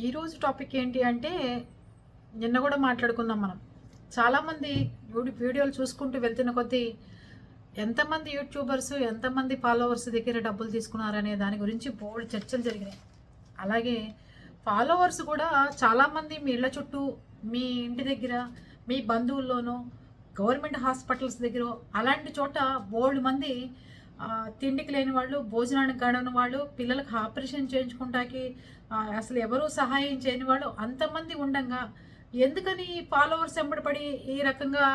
ఈరోజు టాపిక్ ఏంటి అంటే నిన్న కూడా మాట్లాడుకున్నాం మనం. చాలామంది వీడియోలు చూసుకుంటూ వెళ్తున్న కొద్దీ ఎంతమంది యూట్యూబర్స్ ఎంతమంది ఫాలోవర్స్ దగ్గర డబ్బులు తీసుకున్నారనే దాని గురించి బోల్డ్ చర్చలు జరిగినాయి. అలాగే ఫాలోవర్స్ కూడా చాలామంది మీ ఇళ్ళ చుట్టూ, మీ ఇంటి దగ్గర, మీ బంధువుల్లోనూ, గవర్నమెంట్ హాస్పిటల్స్ దగ్గర అలాంటి చోట బోల్డ్ మంది తిండికి లేని వాళ్ళు, భోజనానికి గడవని వాళ్ళు, పిల్లలకు ఆపరేషన్ చేయించుకుంటాకి అసలు ఎవరూ సహాయం చేయని వాళ్ళు అంతమంది ఉండంగా ఎందుకని ఫాలోవర్స్ వెంబడిపడి ఈ రకంగా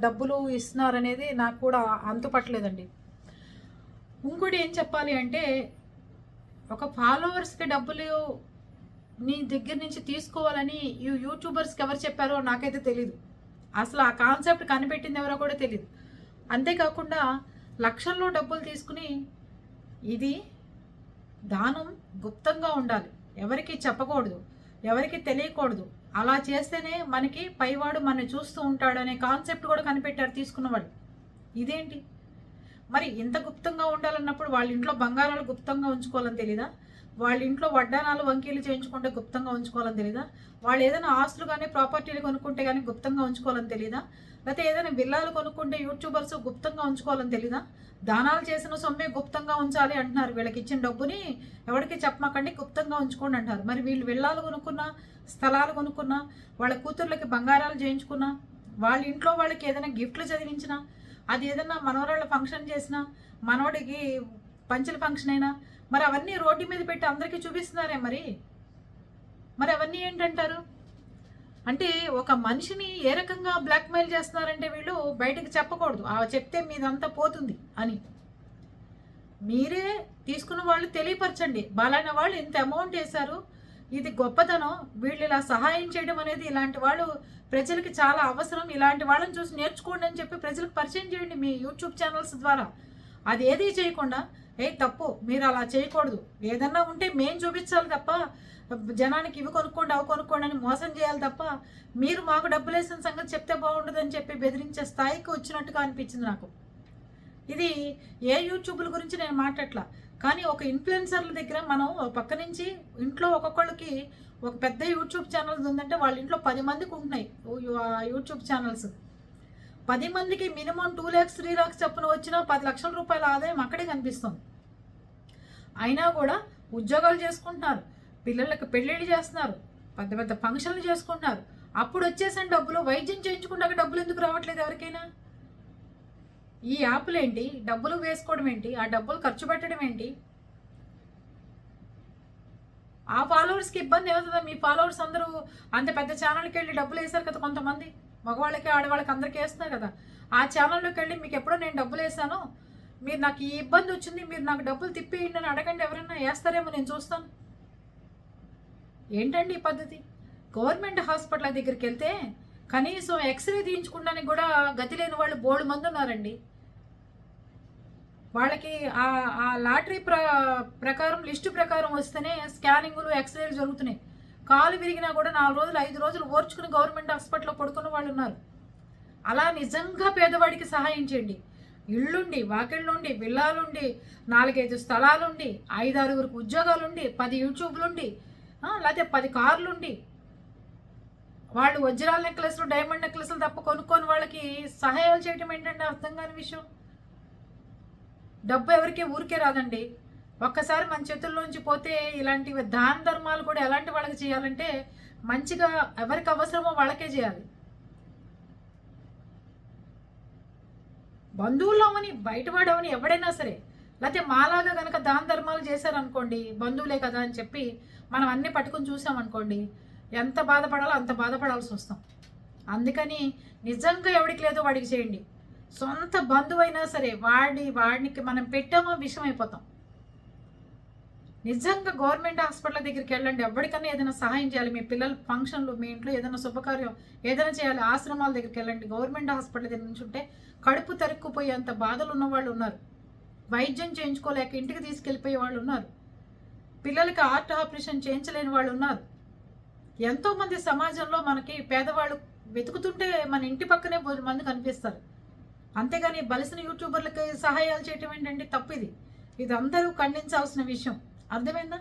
డబ్బులు ఇస్తున్నారనేది నాకు కూడా అంతుపట్టలేదండి. ఇంకోటి ఏం చెప్పాలి అంటే, ఒక ఫాలోవర్స్కి డబ్బులు నీ దగ్గర నుంచి తీసుకోవాలని ఈ యూట్యూబర్స్కి ఎవరు చెప్పారో నాకైతే తెలీదు. అసలు ఆ కాన్సెప్ట్ కనిపెట్టింది ఎవరో కూడా తెలియదు. అంతేకాకుండా లక్షల్లో డబ్బులు తీసుకుని ఇది దానం గుప్తంగా ఉండాలి, ఎవరికి చెప్పకూడదు, ఎవరికి తెలియకూడదు, అలా చేస్తేనే మనకి పైవాడు మనని చూస్తూ ఉంటాడు అనే కాన్సెప్ట్ కూడా కనిపెట్టారు తీసుకున్నవాళ్ళు. ఇదేంటి మరి ఇంత గుప్తంగా ఉండాలన్నప్పుడు వాళ్ళ ఇంట్లో బంగారాలు గుప్తంగా ఉంచుకోవాలని తెలీదా? వాళ్ళ ఇంట్లో వడ్డానాలు వంకీలు చేయించుకుంటే గుప్తంగా ఉంచుకోవాలని తెలీదా? వాళ్ళు ఏదైనా ఆస్తులు కానీ ప్రాపర్టీలు కొనుక్కుంటే కానీ గుప్తంగా ఉంచుకోవాలని తెలీదా? లేకపోతే ఏదైనా విల్లాలు కొనుక్కుంటే యూట్యూబర్స్ గుప్తంగా ఉంచుకోవాలని తెలీదా? దానాలు చేసిన సొమ్మే గుప్తంగా ఉంచాలి అంటున్నారు. వీళ్ళకి ఇచ్చిన డబ్బుని ఎవరికి చెప్పమాకండి, గుప్తంగా ఉంచుకోండి అంటారు. మరి వీళ్ళు విల్లాలు కొనుక్కున్నా, స్థలాలు కొనుక్కున్నా, వాళ్ళ కూతుర్లకి బంగారాలు చేయించుకున్నా, వాళ్ళ ఇంట్లో వాళ్ళకి ఏదైనా గిఫ్ట్లు చదివించినా, అది ఏదైనా మనవరాళ్ళ ఫంక్షన్ చేసినా, మనవడికి పంచల ఫంక్షన్ అయినా, మరి అవన్నీ రోడ్డు మీద పెట్టి అందరికీ చూపిస్తున్నారే. మరి అవన్నీ ఏంటంటారు? అంటే ఒక మనిషిని ఏ రకంగా బ్లాక్మెయిల్ చేస్తున్నారంటే వీళ్ళు బయటకు చెప్పకూడదు, చెప్తే మీదంతా పోతుంది అని. మీరే తీసుకున్న వాళ్ళు తెలియపరచండి, బాలైన వాళ్ళు ఇంత అమౌంట్ వేశారు, ఇది గొప్పతనం, వీళ్ళు ఇలా సహాయం చేయడం అనేది ఇలాంటి వాళ్ళు ప్రజలకి చాలా అవసరం, ఇలాంటి వాళ్ళని చూసి నేర్చుకోండి అని చెప్పి ప్రజలకు పరిచయం చేయండి మీ యూట్యూబ్ ఛానల్స్ ద్వారా. అది ఏది చేయకుండా తప్పు, మీరు అలా చేయకూడదు, ఏదన్నా ఉంటే మేము చూపించాలి తప్ప జనానికి ఇవి కొనుక్కోండి అవి కొనుక్కోండి అని మోసం చేయాలి తప్ప మీరు మాకు డబ్బులు వేసిన సంగతి చెప్తే బాగుంటుందని చెప్పి బెదిరించే స్థాయికి వచ్చినట్టుగా అనిపించింది నాకు. ఇది ఏ యూట్యూబ్ల గురించి నేను మాట్లాడట్లా, కానీ ఒక ఇన్ఫ్లుయెన్సర్ల దగ్గర మనం పక్క నుంచి ఇంట్లో ఒక్కొక్కళ్ళకి ఒక పెద్ద యూట్యూబ్ ఛానల్స్ ఉందంటే వాళ్ళ ఇంట్లో 10 మందికి ఉంటున్నాయి యూట్యూబ్ ఛానల్స్. 10 మందికి మినిమం 2 lakhs 3 lakhs చొప్పున వచ్చినా 10 లక్షల రూపాయల ఆదాయం అక్కడే కనిపిస్తుంది. అయినా కూడా ఉద్యోగాలు చేసుకుంటున్నారు, పిల్లలకి పెళ్ళిళ్ళు చేస్తున్నారు, పెద్ద పెద్ద ఫంక్షన్లు చేసుకుంటున్నారు. అప్పుడు వచ్చేసిన డబ్బులు వైద్యం చేయించుకున్నాక డబ్బులు ఎందుకు రావట్లేదు ఎవరికైనా? ఈ యాప్లు ఏంటి, డబ్బులు వేసుకోవడం ఏంటి, ఆ డబ్బులు ఖర్చు పెట్టడం ఏంటి? ఆ ఫాలోవర్స్కి ఇబ్బంది ఏమవుతుందా? మీ ఫాలోవర్స్ అందరూ అంత పెద్ద ఛానల్కి వెళ్ళి డబ్బులు వేశారు కదా, కొంతమంది మగవాళ్ళకి ఆడవాళ్ళకి అందరికీ వేస్తున్నారు కదా. ఆ ఛానల్లోకి వెళ్ళి మీకు ఎప్పుడో నేను డబ్బులు వేసాను, మీరు నాకు ఈ ఇబ్బంది వచ్చింది, మీరు నాకు డబ్బులు తిప్పేయండి అని అడగండి, ఎవరైనా వేస్తారేమో, నేను చూస్తాను. ఏంటండి ఈ పద్ధతి? గవర్నమెంట్ హాస్పిటల్ దగ్గరికి వెళ్తే కనీసం ఎక్స్రే తీయించుకోవడానికి కూడా గతి లేని వాళ్ళు బోల్డ్ మంది ఉన్నారండి. వాళ్ళకి ఆ లాటరీ ప్రకారం లిస్టు ప్రకారం వస్తేనే స్కానింగ్లు ఎక్స్రేలు జరుగుతున్నాయి. కాలు విరిగినా కూడా 4 రోజులు 5 రోజులు ఓర్చుకుని గవర్నమెంట్ హాస్పిటల్లో పడుకున్న వాళ్ళు ఉన్నారు. అలా నిజంగా పేదవాడికి సహాయం చేయండి. ఇళ్ళుండి, వాకిళ్ళుండి, విల్లాలుండి, 4-5 స్థలాలుండి, 5-6 ఉద్యోగాలుండి, 10 యూట్యూబ్లుండి, లేకపోతే 10 కార్లుండి, వాళ్ళు వజ్రాల నెక్లెస్లు, డైమండ్ నెక్లెస్లు తప్ప కొనుక్కొని వాళ్ళకి సహాయాలు చేయటం ఏంటంటే అర్థం కాని విషయం. డబ్బు ఎవరికి ఊరికే రాదండి. ఒక్కసారి మన చేతుల్లోంచి పోతే ఇలాంటివి దాన ధర్మాలు కూడా ఎలాంటి వాళ్ళకి చేయాలంటే మంచిగా ఎవరికి అవసరమో వాళ్ళకే చేయాలి. బంధువుల్లో అవని బయటవాడవని ఎవడైనా సరే, లేకపోతే మాలాగా కనుక దాన ధర్మాలు చేశారనుకోండి, బంధువులే కదా అని చెప్పి మనం అన్నీ పట్టుకుని చూసామనుకోండి, ఎంత బాధపడాలో అంత బాధపడాల్సి వస్తాం. అందుకని నిజంగా ఎవడికి లేదో వాడికి చేయండి. సొంత బంధువైనా సరే వాడికి మనం పెట్టామో విషయం అయిపోతాం. నిజంగా గవర్నమెంట్ హాస్పిటల్ దగ్గరికి వెళ్ళండి, ఎవరికైనా ఏదైనా సహాయం చేయాలి, మీ పిల్లల ఫంక్షన్లు, మీ ఇంట్లో ఏదైనా శుభకార్యం ఏదైనా చేయాలి, ఆశ్రమాల దగ్గరికి వెళ్ళండి. గవర్నమెంట్ హాస్పిటల్ దగ్గర నుంచి ఉంటే కడుపు తరుక్కుపోయేంత బాధలు ఉన్నవాళ్ళు ఉన్నారు, వైద్యం చేయించుకోలేక ఇంటికి తీసుకెళ్ళిపోయే వాళ్ళు ఉన్నారు, పిల్లలకి హార్ట్ ఆపరేషన్ చేయించలేని వాళ్ళు ఉన్నారు. ఎంతోమంది సమాజంలో మనకి పేదవాళ్ళు వెతుకుతుంటే మన ఇంటి పక్కనే 10 మంది కనిపిస్తారు. అంతేగాని బలిసిన యూట్యూబర్లకి సహాయాలు చేయటం ఏంటంటే తప్పు. ఇది అందరూ ఖండించాల్సిన విషయం. అర్థమైందా?